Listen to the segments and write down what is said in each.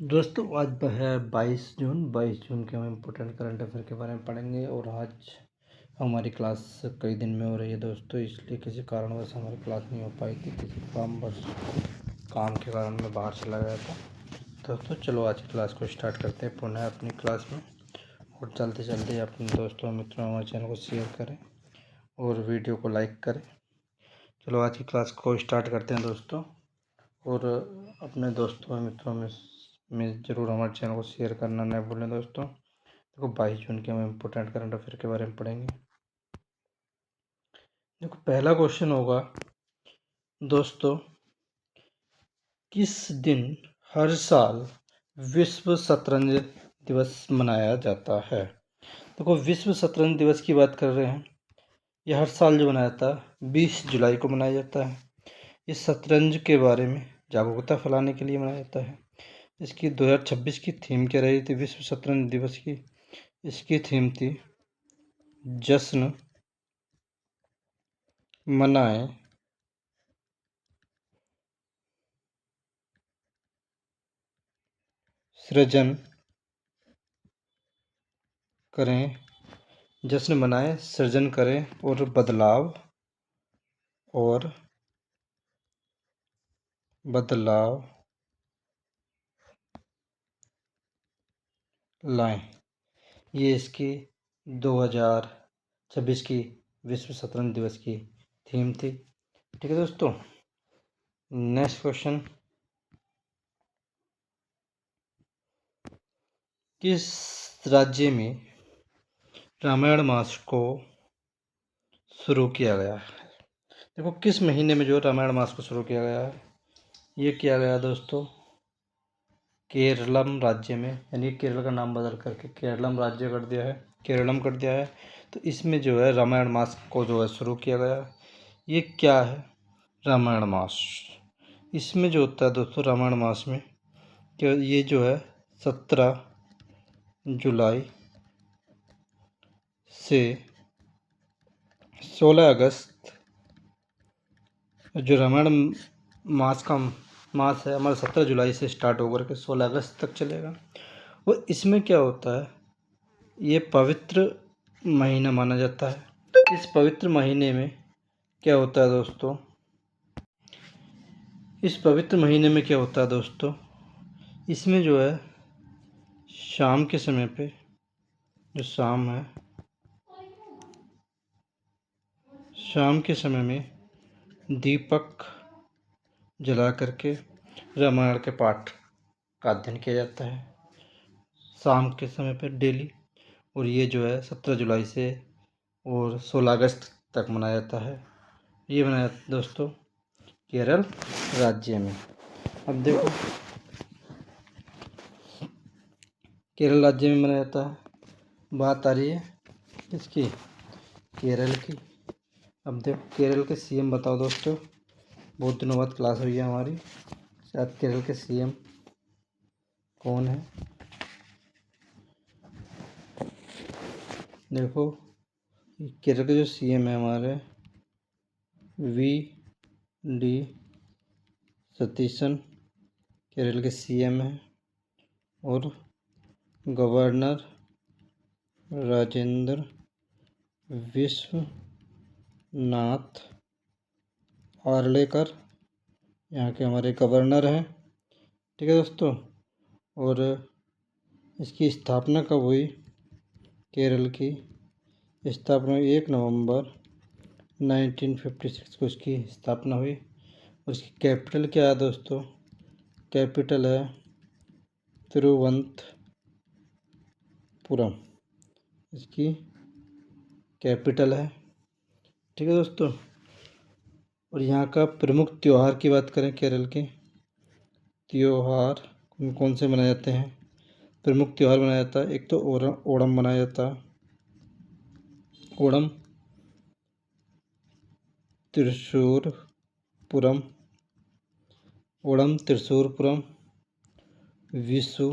दोस्तों आज है 22 जून के हम इम्पोर्टेंट करंट अफेयर के बारे में पढ़ेंगे। और आज हमारी क्लास कई दिन में हो रही है दोस्तों, इसलिए किसी कारणवश हमारी क्लास नहीं हो पाई थी। किसी काम के कारण मैं बाहर चला गया था। दोस्तों चलो आज की क्लास को स्टार्ट करते हैं पुनः अपनी क्लास में। और जल्दी जल्दी अपने दोस्तों मित्रों हमारे चैनल को शेयर करें और वीडियो को लाइक करें। चलो आज की क्लास को स्टार्ट करते हैं दोस्तों। और अपने दोस्तों और मित्रों में ज़रूर हमारे चैनल को शेयर करना न भूलें दोस्तों। देखो 22 जून के हम इम्पोर्टेंट करंट अफेयर के बारे में पढ़ेंगे। देखो पहला क्वेश्चन होगा दोस्तों, किस दिन हर साल विश्व शतरंज दिवस मनाया जाता है? देखो विश्व शतरंज दिवस की बात कर रहे हैं। यह हर साल जो मनाया जाता है 20 जुलाई को मनाया जाता है। इस शतरंज के बारे में जागरूकता फैलाने के लिए मनाया जाता है। इसकी 2026 की थीम क्या रही थी विश्व शतरंज दिवस की? इसकी थीम थी जश्न मनाएं सृजन करें, जश्न मनाएं सृजन करें और बदलाव लाएं। ये इसकी 2026 की विश्व शतरंज दिवस की थीम थी। ठीक है दोस्तों, नेक्स्ट क्वेश्चन, किस राज्य में रामायण मास को शुरू किया गया है? देखो किस महीने में जो रामायण मास को शुरू किया गया है? ये किया गया दोस्तों केरलम राज्य में, यानी केरल का नाम बदल करके केरलम राज्य कर दिया है, केरलम कर दिया है। तो इसमें जो है रामायण मास को जो है शुरू किया गया। ये क्या है रामायण मास? इसमें जो होता है दोस्तों रामायण मास में क्या, ये जो है 17 जुलाई से 16 अगस्त, जो रामायण मास का मास है हमारा 17 जुलाई से स्टार्ट होकर के 16 अगस्त तक चलेगा। और इसमें क्या होता है, ये पवित्र महीना माना जाता है। इस पवित्र महीने में क्या होता है दोस्तों, इस पवित्र महीने में क्या होता है दोस्तों, इसमें जो है शाम के समय पे, जो शाम है, शाम के समय में दीपक जला करके रामायण के पाठ का अध्ययन किया जाता है शाम के समय पर डेली। और ये जो है 17 जुलाई से और 16 अगस्त तक मनाया जाता है। ये मनाया जाता है दोस्तों केरल राज्य में। अब देखो केरल राज्य में मनाया जाता है, बात आ रही है इसकी केरल की। अब देखो केरल के सीएम बताओ दोस्तों, बहुत दिनों बाद क्लास हुई है हमारी। शायद केरल के सीएम कौन है? देखो केरल के जो सीएम है हमारे वी डी सतीशन केरल के सीएम हैं। और गवर्नर राजेंद्र विश्वनाथ आर्लेकर यहाँ के हमारे गवर्नर हैं। ठीक है दोस्तों, और इसकी स्थापना कब हुई? केरल की स्थापना 1 नवंबर 1956 को इसकी स्थापना हुई। और इसकी कैपिटल क्या है दोस्तों? कैपिटल है तिरुवनंतपुरम, इसकी कैपिटल है। ठीक है दोस्तों, और यहाँ का प्रमुख त्यौहार की बात करें, केरल के त्यौहार कौन से मनाए जाते हैं? प्रमुख त्यौहार मनाया जाता है, एक तो ओणम मनाया जाता है, ओणम, त्रिशूरपुरम, ओणम त्रिशूरपुरम, विशु,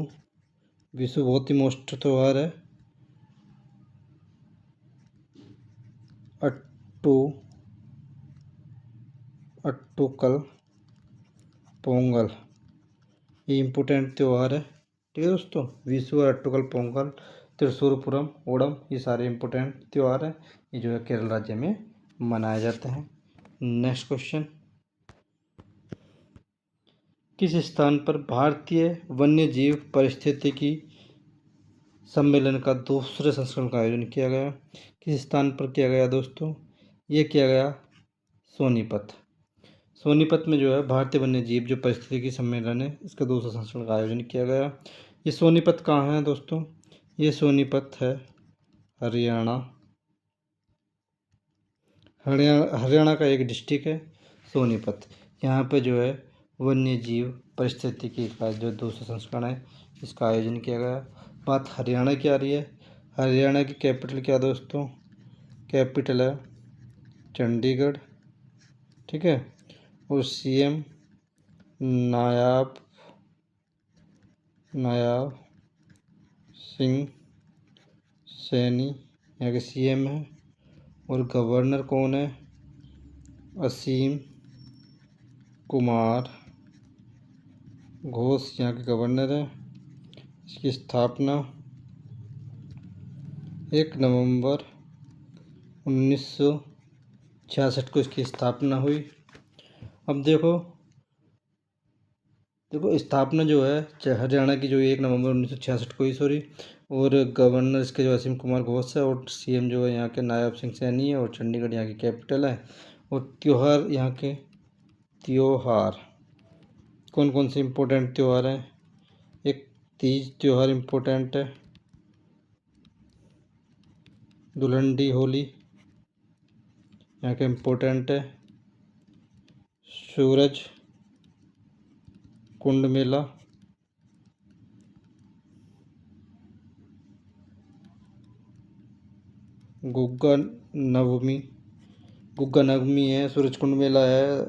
विशु बहुत ही मोस्ट त्यौहार है, अट्टुकल पोंगल, ये इम्पोर्टेंट त्यौहार है। ठीक है दोस्तों। विशु, अट्टुकल, पोंगल, त्रिशूरपुरम, ओणम, ये सारे इम्पोर्टेंट त्यौहार हैं, ये जो है केरल राज्य में मनाए जाते हैं। नेक्स्ट क्वेश्चन, किस स्थान पर भारतीय वन्य जीव पारिस्थितिकी सम्मेलन का दूसरे संस्करण का आयोजन किया गया? किस स्थान पर किया गया दोस्तों? ये किया गया सोनीपत। सोनीपत में जो है भारतीय वन्य जीव जो पारिस्थितिकी सम्मेलन है, इसका दूसरा संस्करण का आयोजन किया गया। ये सोनीपत कहाँ है दोस्तों? ये सोनीपत है हरियाणा। हरियाणा का एक डिस्ट्रिक्ट है सोनीपत। यहाँ पे जो है वन्य जीव पारिस्थितिकी का जो दूसरा संस्करण है, इसका आयोजन किया गया। बात हरियाणा की आ रही है। हरियाणा की कैपिटल क्या दोस्तों? कैपिटल है चंडीगढ़। ठीक है। और सीएम नायाब सिंह सैनी यहाँ के सीएम है। और गवर्नर कौन है? असीम कुमार घोष यहाँ के गवर्नर है। इसकी स्थापना 1 नवंबर 1966 को इसकी स्थापना हुई। अब देखो स्थापना जो है हरियाणा की जो 1 नवंबर 1966 को ही, सॉरी। और गवर्नर इसके जो असीम कुमार घोष है, और सीएम जो है यहाँ के नायब सिंह सैनी है, और चंडीगढ़ यहाँ की कैपिटल है। और त्यौहार यहाँ के कौन कौन से इम्पोर्टेंट त्यौहार हैं? एक तीज त्यौहार इम्पोर्टेंट है, धुलंडी होली यहाँ का इम्पोर्टेंट है, सूरज कुंड मेला, गुग्गा नवमी है, सूरज कुंड मेला है,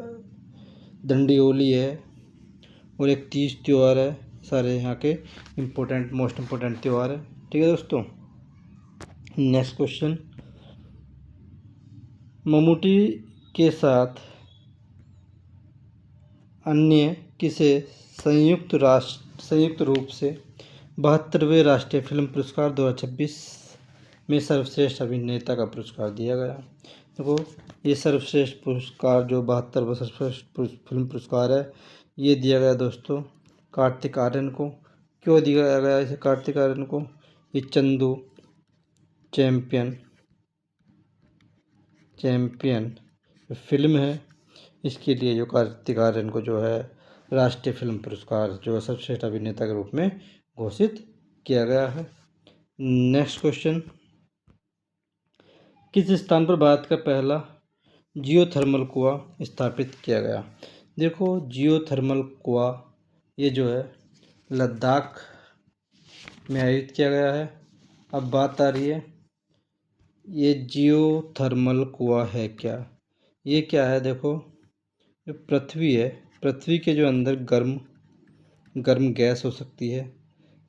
दंडी होली है, और एक तीज त्यौहार है। सारे यहाँ के मोस्ट इम्पोर्टेंट त्यौहार है। ठीक है दोस्तों। नेक्स्ट क्वेश्चन, ममूटी के साथ अन्य किसे संयुक्त रूप से 72वें राष्ट्रीय फिल्म पुरस्कार 2026 में सर्वश्रेष्ठ अभिनेता का पुरस्कार दिया गया? देखो ये सर्वश्रेष्ठ पुरस्कार जो 72वां सर्वश्रेष्ठ फिल्म पुरस्कार है, ये दिया गया दोस्तों कार्तिक आर्यन को। क्यों दिया गया इसे कार्तिक आर्यन को? ये चंदू चैंपियन फिल्म है, इसके लिए जो कार्तिक आर्यन को जो है राष्ट्रीय फिल्म पुरस्कार जो सर्वश्रेष्ठ अभिनेता के रूप में घोषित किया गया है। नेक्स्ट क्वेश्चन, किस स्थान पर भारत का पहला जियोथर्मल कुआं स्थापित किया गया? देखो जियोथर्मल कुआं ये जो है लद्दाख में आयोजित किया गया है। अब बात आ रही है ये जियोथर्मल कुआं है क्या? ये क्या है? देखो जो पृथ्वी है, पृथ्वी के जो अंदर गर्म गैस हो सकती है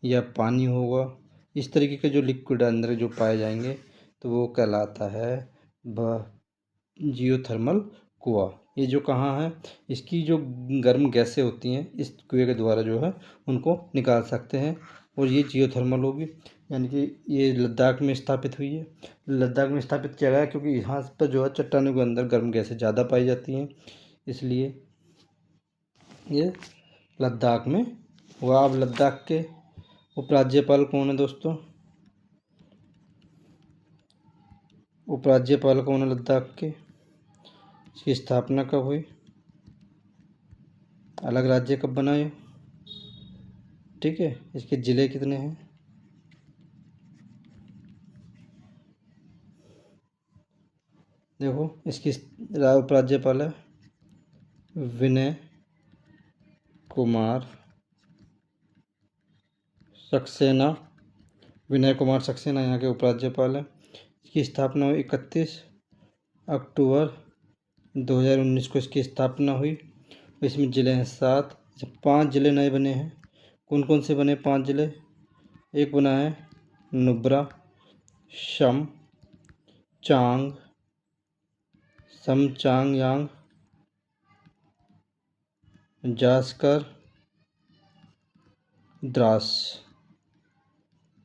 या पानी होगा, इस तरीके के जो लिक्विड अंदर जो पाए जाएंगे तो वो कहलाता है जियोथर्मल कुआं। ये जो कहाँ है, इसकी जो गर्म गैसें होती हैं इस कुएं के द्वारा जो है उनको निकाल सकते हैं, और ये जियोथर्मल होगी। यानी कि ये लद्दाख में स्थापित हुई है। लद्दाख में स्थापित किया गया क्योंकि यहाँ पर जो है चट्टानों के अंदर गर्म गैसें ज़्यादा पाई जाती हैं, इसलिए ये लद्दाख में हुआ। अब लद्दाख के उपराज्यपाल कौन है दोस्तों? उपराज्यपाल कौन है लद्दाख के? इसकी स्थापना कब हुई? अलग राज्य कब बनाए? ठीक है। इसके ज़िले कितने हैं? देखो इसकी उपराज्यपाल है विनय कुमार सक्सेना। विनय कुमार सक्सेना यहाँ के उपराज्यपाल है। इसकी स्थापना हुई 31 अक्टूबर 2019 को इसकी स्थापना हुई। इसमें ज़िले हैं 7। 5 ज़िले नए बने हैं। कौन कौन से बने 5 ज़िले? एक बना है नुब्रा, समचांगयांग, जास्कर, द्रास।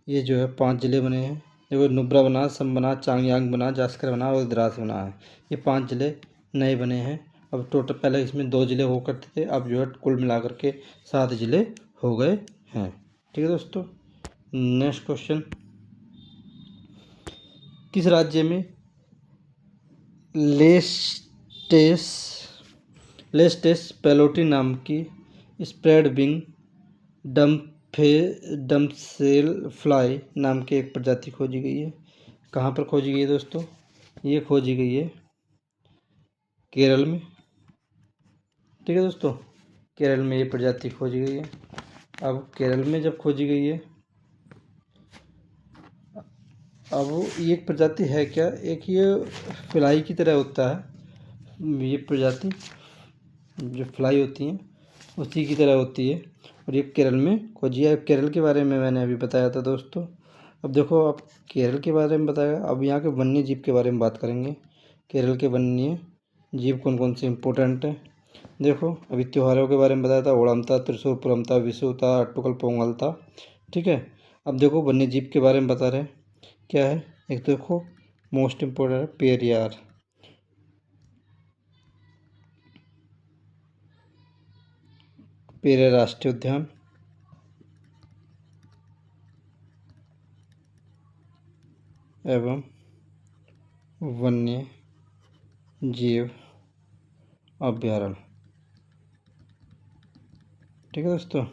ये जो है 5 ज़िले बने हैं। देखो नुब्रा बना, सम बना, चांगलांग बना, जास्कर बना और द्रास बना है। ये 5 ज़िले नए बने हैं। अब टोटल पहले इसमें 2 ज़िले हुआ करते थे, अब जो है कुल मिलाकर के 7 ज़िले हो गए हैं। ठीक है दोस्तों, नेक्स्ट क्वेश्चन, किस राज्य में लेस्टेस लेस्टेस पेलोटी नाम की स्प्रेड विंग डम्पसेल फ्लाई नाम की एक प्रजाति खोजी गई है? कहाँ पर खोजी गई है दोस्तों? ये खोजी गई है केरल में। ठीक है दोस्तों, केरल में ये प्रजाति खोजी गई है। अब केरल में जब खोजी गई है, अब ये एक प्रजाति है क्या, एक ये फ्लाई की तरह होता है। ये प्रजाति जो फ्लाई होती हैं उसी की तरह होती है और ये केरल में खोजी है। केरल के बारे में मैंने अभी बताया था दोस्तों। अब देखो, आप केरल के बारे में बताया, अब यहाँ के वन्य जीव के बारे में बात करेंगे। केरल के वन्य जीव कौन कौन से इम्पोर्टेंट हैं? देखो, अभी त्योहारों के बारे में बताया था, ओणम था, त्रिशूलपुरम था, विशु था, अट्टुकल पोंगल था। ठीक है, अब देखो वन्य जीव के बारे में बता रहे हैं, क्या है? एक देखो मोस्ट इम्पोर्टेंट है पेरियार। पेरियार राष्ट्रीय उद्यान, एवं वन्य जीव अभ्यारण्य। ठीक है दोस्तों,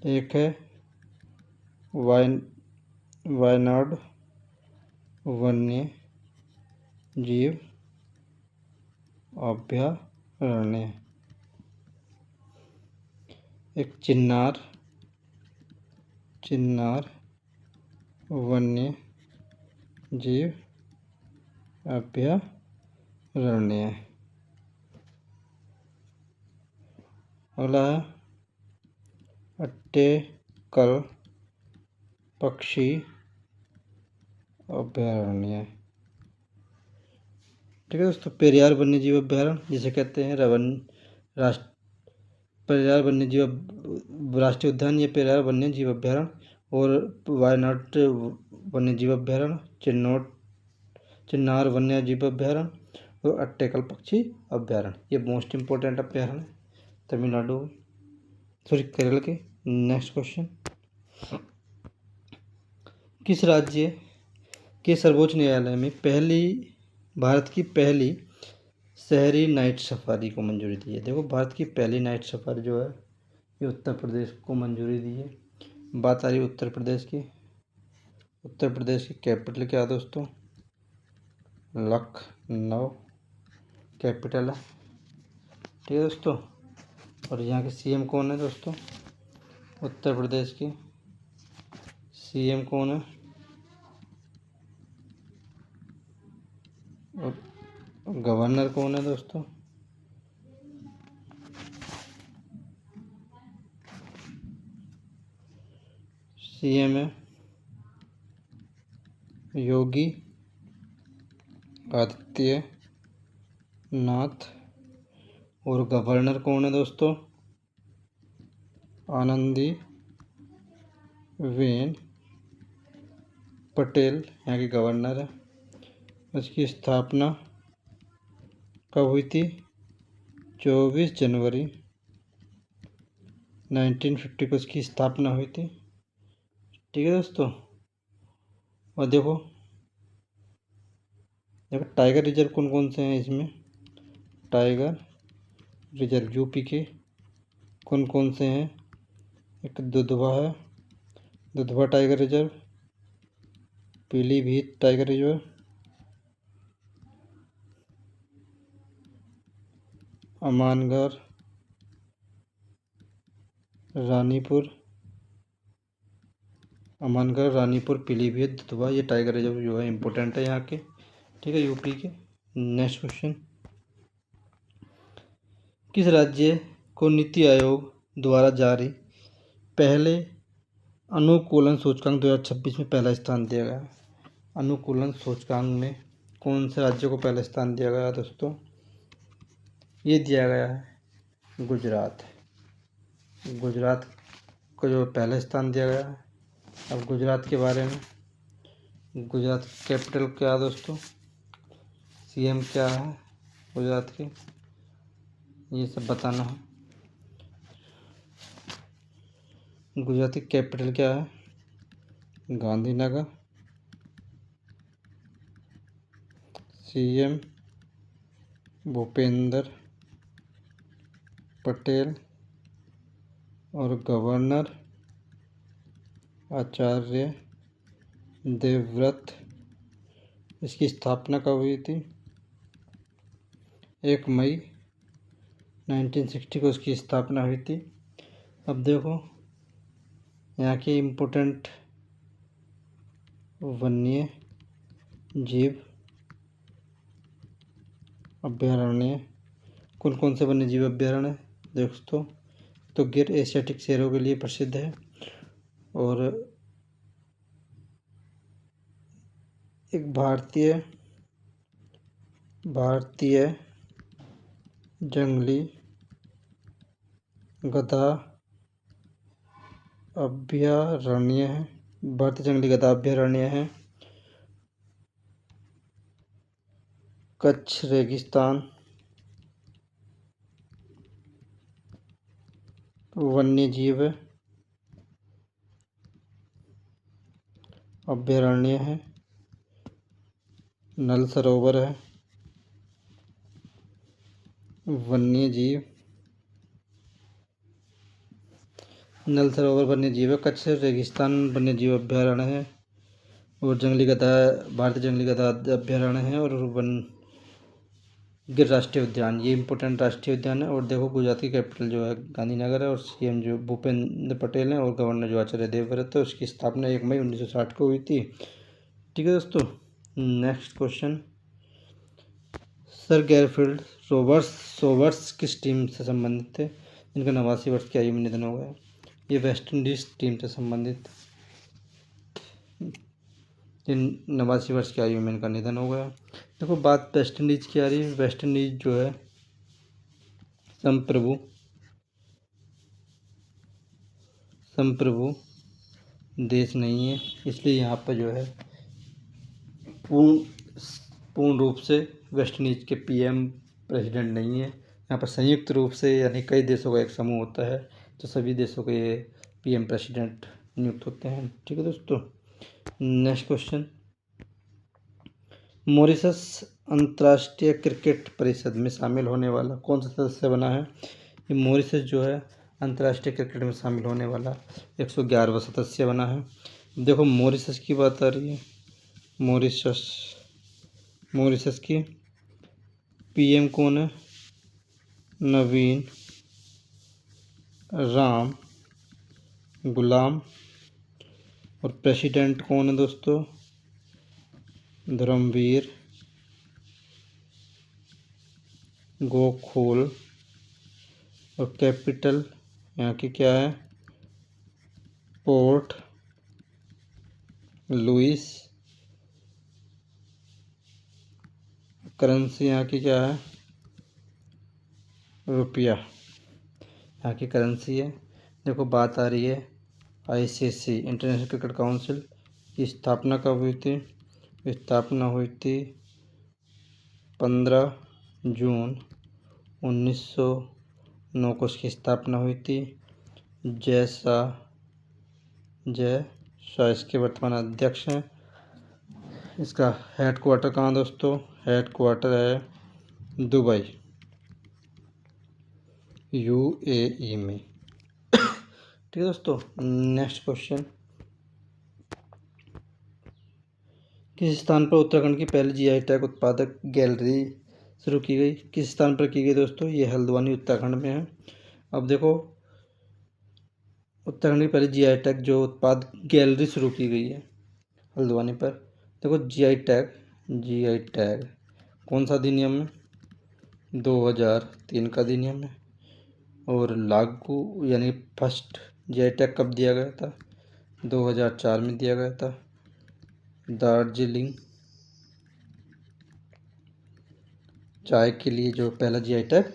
एक है वायनाड वन्य जीव अभ्यारण्य, एक चिन्नार वन्य जीव अभ्यारण्य। अगला है अट्टेकल पक्षी अभ्यारण्य। ठीक है दोस्तों, पेरियार वन्य जीव अभ्यारण्य जिसे कहते हैं पेरियार वन्य जीव राष्ट्रीय उद्यान, ये पेरियार वन्य जीव अभ्यारण्य, और वायनाड वन्य जीव अभ्यारण्य, चिन्नार वन्य जीव अभ्यारण्य और अट्टेकल पक्षी अभ्यारण्य, ये मोस्ट इम्पोर्टेंट अभ्यारण्य तमिलनाडु, सॉरी केरल के। नेक्स्ट क्वेश्चन, किस राज्य के सर्वोच्च न्यायालय में भारत की पहली शहरी नाइट सफारी को मंजूरी दी है? देखो, भारत की पहली नाइट सफारी जो है ये उत्तर प्रदेश को मंजूरी दी है। बात आ रही है उत्तर प्रदेश की। उत्तर प्रदेश की कैपिटल क्या है दोस्तों? लखनऊ कैपिटल है। ठीक है दोस्तों, और यहाँ के सीएम कौन है दोस्तों? उत्तर प्रदेश के सीएम कौन है? और गवर्नर कौन है दोस्तों? सीएम है योगी आदित्यनाथ, और गवर्नर कौन है दोस्तों? आनंदी बेन पटेल यहाँ के गवर्नर है। उसकी स्थापना कब हुई थी? 24 जनवरी 1950 को इसकी स्थापना हुई थी। ठीक है दोस्तों, और देखो टाइगर रिजर्व कौन कौन से हैं इसमें? टाइगर रिजर्व यूपी के कौन कौन से हैं? एक दुधवा है, Dudhwa tiger reserve, Pilibhit tiger reserve, Amangarh, Ranipur, Pilibhit, Dudhwa, ये टाइगर रिजर्व जो है इम्पोर्टेंट है यहाँ के। ठीक है, यूपी के। नेक्स्ट क्वेश्चन, किस राज्य को नीति आयोग द्वारा जारी पहले अनुकूलन सूचकांक 2026 में पहला स्थान दिया गया? अनुकूलन सूचकांक में कौन से राज्य को पहला स्थान दिया गया दोस्तों? ये दिया गया है गुजरात को जो पहला स्थान दिया गया है। अब गुजरात के बारे में, गुजरात की कैपिटल क्या है दोस्तों, सीएम क्या है गुजरात के, ये सब बताना है। गुजरात की कैपिटल क्या है, गांधीनगर। सीएम भूपेंद्र पटेल और गवर्नर आचार्य देवव्रत। इसकी स्थापना कब हुई थी, 1 मई 1960 को इसकी स्थापना हुई थी। अब देखो यहाँ के इम्पोर्टेंट वन्य जीव अभ्यारण्य, कौन कौन से वन्य जीव अभ्यारण्य दोस्तों, तो गिर एशियाटिक शेरों के लिए प्रसिद्ध है, और एक भारतीय जंगली गधा अभ्यारण्य है, भारतीय जंगली गधा अभ्यारण्य है। कच्छ रेगिस्तान वन्य जीव अभ्यारण्य है। नल सरोवर है वन्य जीव, नल सरोवर वन्य जीव है। कच्छ रेगिस्तान वन्य जीव अभ्यारण्य है, और जंगली गधा भारतीय जंगली गधा अभ्यारण्य है, और गिर राष्ट्रीय उद्यान, ये इंपॉर्टेंट राष्ट्रीय उद्यान है। और देखो गुजरात की कैपिटल जो है गांधीनगर है, और सीएम जो भूपेंद्र पटेल हैं, और गवर्नर जो आचार्य देवव्रत है। उसकी स्थापना 1 मई 1960 को हुई थी। ठीक है दोस्तों, next question, sir Garfield Sobers किस टीम से संबंधित थे, जिनका 89 वर्ष की आयु में निधन हो गया। ये वेस्ट इंडीज टीम से संबंधित, जिन 89 वर्ष की आयु में इनका निधन हो गया। देखो बात वेस्ट इंडीज की आ रही है, वेस्ट इंडीज जो है संप्रभु देश नहीं है, इसलिए यहाँ पर जो है पूर्ण रूप से वेस्ट इंडीज के पीएम प्रेसिडेंट नहीं है। यहाँ पर संयुक्त रूप से यानी कई देशों का एक समूह होता है, तो सभी देशों के पीएम प्रेसिडेंट नियुक्त होते हैं। ठीक है दोस्तों, नेक्स्ट क्वेश्चन, मॉरिशस अंतर्राष्ट्रीय क्रिकेट परिषद में शामिल होने वाला कौन सा सदस्य बना है। ये मॉरिशस जो है अंतर्राष्ट्रीय क्रिकेट में शामिल होने वाला 111वां सदस्य बना है। देखो मॉरिशस की बात आ रही है, मॉरिशस की पीएम कौन है, नवीन राम गुलाम, और प्रेसिडेंट कौन है दोस्तों, धर्मवीर गोखोल, और कैपिटल यहाँ की क्या है, पोर्ट लुइस। करेंसी यहाँ की क्या है, रुपया यहाँ की करेंसी है। देखो बात आ रही है आईसीसी इंटरनेशनल क्रिकेट काउंसिल की स्थापना कब हुई थी, स्थापना हुई थी 15 जून 1909 को इसकी स्थापना हुई थी। जय शाह इसके वर्तमान अध्यक्ष हैं। इसका हेड क्वार्टर कहाँ दोस्तों, हेड क्वार्टर है दुबई यूएई में। ठीक है दोस्तों, नेक्स्ट क्वेश्चन, किस स्थान पर उत्तराखंड की पहली जीआई टैग उत्पादक गैलरी शुरू की गई, किस स्थान पर की गई दोस्तों, ये हल्द्वानी उत्तराखंड में है। अब देखो उत्तराखंड की पहली जीआई टैग जो उत्पाद गैलरी शुरू की गई है हल्द्वानी पर। देखो जीआई टैग कौन सा अधिनियम है, 2003 का अधिनियम है, और लागू यानी फर्स्ट जीआई टैग कब दिया गया था, 2004 में दिया गया था, दार्जिलिंग चाय के लिए जो पहला जीआई टैग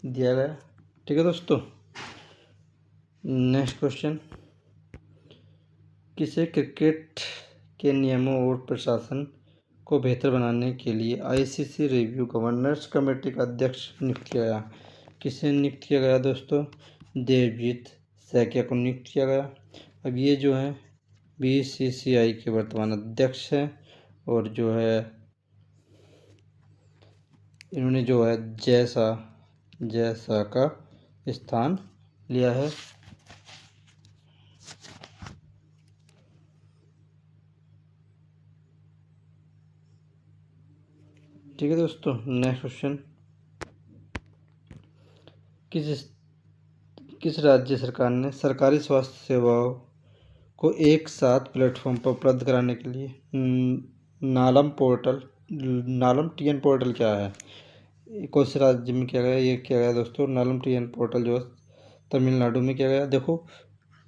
दिया गया। ठीक है दोस्तों, नेक्स्ट क्वेश्चन, किसे क्रिकेट के नियमों और प्रशासन को बेहतर बनाने के लिए आईसीसी रिव्यू गवर्नर्स कमेटी का अध्यक्ष नियुक्त किया गया? किसे नियुक्त किया गया दोस्तों? देवजीत सैकिया को नियुक्त किया गया। अब ये जो है बीसीसीआई के वर्तमान अध्यक्ष हैं और जो है इन्होंने जो है जैसा का स्थान लिया है। ठीक है दोस्तों, नेक्स्ट क्वेश्चन, किस राज्य सरकार ने सरकारी स्वास्थ्य सेवाओं को एक साथ प्लेटफॉर्म पर उपलब्ध कराने के लिए नालम टीएन पोर्टल क्या है? कौन से राज्य में किया गया? ये किया गया दोस्तों नालम टीएन पोर्टल जो है तमिलनाडु में किया गया। देखो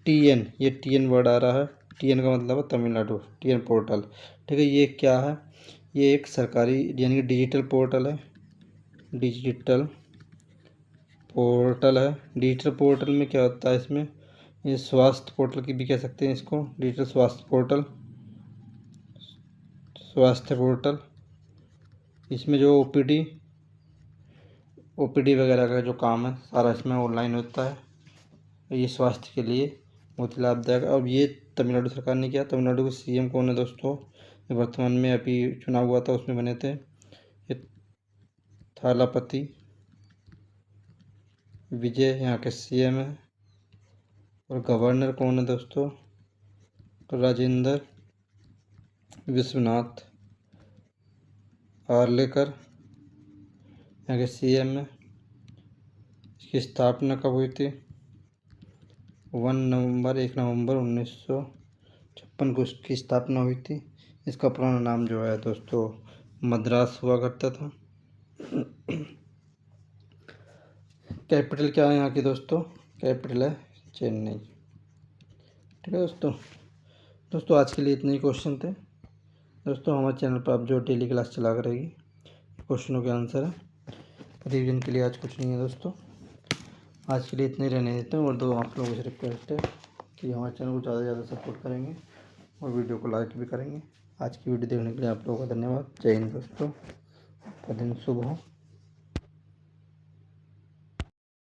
टीएन, ये टीएन वर्ड आ रहा है, टीएन का मतलब है तमिलनाडु, टीएन पोर्टल। ठीक है, ये क्या है? ये एक सरकारी यानी कि डिजिटल पोर्टल है। डिजिटल पोर्टल में क्या होता है? इसमें ये स्वास्थ्य पोर्टल की भी कह सकते हैं इसको, डिजिटल स्वास्थ्य पोर्टल। इसमें जो ओपीडी वगैरह का जो काम है सारा इसमें ऑनलाइन होता है। ये स्वास्थ्य के लिए बहुत ही लाभदायक। अब ये तमिलनाडु सरकार ने किया। तमिलनाडु के सीएम कौन है दोस्तों? वर्तमान में अभी चुनाव हुआ था उसमें बने थे, ये थालापति विजय यहाँ के सीएम है। और गवर्नर कौन है दोस्तों? राजेंद्र विश्वनाथ आर्लेकर यहाँ के सीएम है। इसकी स्थापना कब हुई थी? 1 नवंबर 1956 को इसकी स्थापना हुई थी। इसका पुराना नाम जो है दोस्तों मद्रास हुआ करता था। कैपिटल क्या है यहाँ की दोस्तों? कैपिटल है चेन्नई। ठीक है दोस्तों आज के लिए इतने ही क्वेश्चन थे दोस्तों। हमारे चैनल पर आप जो डेली क्लास चला करेगी क्वेश्चनों के आंसर है। रिवीजन के लिए आज कुछ नहीं है दोस्तों, आज के लिए इतने ही रहने देते हैं। और दो आप लोगों से रिक्वेस्ट है कि हमारे चैनल को ज़्यादा से ज़्यादा सपोर्ट करेंगे और वीडियो को लाइक भी करेंगे। आज की वीडियो देखने के लिए आप लोगों का धन्यवाद। जय हिंद दोस्तों, दिन शुभ हो।